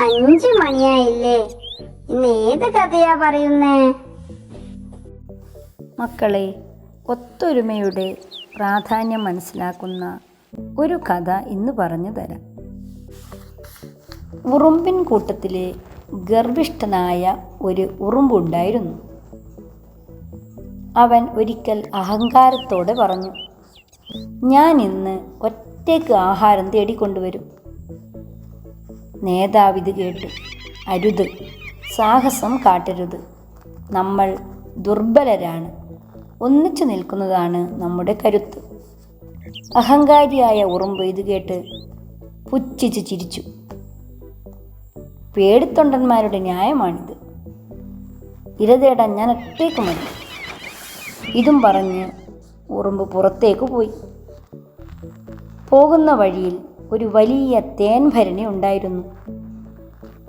5 മണിയായില്ലേ? ഇന്ന് ഏത് കഥയാ പറയുന്നേ? മക്കളെ, ഒത്തൊരുമയുടെ പ്രാധാന്യം മനസ്സിലാക്കുന്ന ഒരു കഥ ഇന്ന് പറഞ്ഞു തരാം. ഉറുമ്പിൻ കൂട്ടത്തിലെ ഗർഭിഷ്ഠനായ ഒരു ഉറുമ്പുണ്ടായിരുന്നു. അവൻ ഒരിക്കൽ അഹങ്കാരത്തോടെ പറഞ്ഞു, ഞാൻ ഇന്ന് ഒറ്റയ്ക്ക് ആഹാരം തേടിക്കൊണ്ടുവരും. നേതാവ് ഇത് കേട്ടു, അരുത്, സാഹസം കാട്ടരുത്. നമ്മൾ ദുർബലരാണ്, ഒന്നിച്ചു നിൽക്കുന്നതാണ് നമ്മുടെ കരുത്ത്. അഹങ്കാരിയായ ഉറുമ്പ് ഇത് കേട്ട് പുച്ഛിച്ച് ചിരിച്ചു. പേടിത്തൊണ്ടന്മാരുടെ ന്യായമാണിത്. ഇര തേടാൻ ഞാൻ ഒറ്റയ്ക്ക് മതി. ഇതും പറഞ്ഞ് ഉറുമ്പ് പുറത്തേക്ക് പോയി. പോകുന്ന വഴിയിൽ ഒരു വലിയ തേൻ ഭരണി ഉണ്ടായിരുന്നു.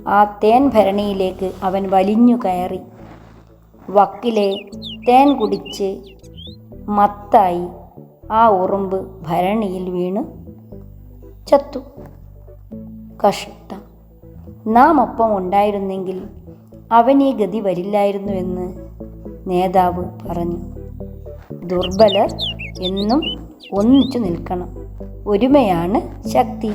ആ തേൻ ഭരണിയിലേക്ക് അവൻ വലിഞ്ഞു കയറി. വക്കിലെ തേൻ കുടിച്ച് മത്തായി ആ ഉറുമ്പ് ഭരണിയിൽ വീണ് ചത്തു. കഷ്ടം, നാം ഒപ്പം ഉണ്ടായിരുന്നെങ്കിൽ അവനീ ഗതി വരില്ലായിരുന്നുവെന്ന് നേതാവ് പറഞ്ഞു. ദുർബലർ എന്നും ഒന്നിച്ചു നിൽക്കണം. ഒരുമയാണ് ശക്തി.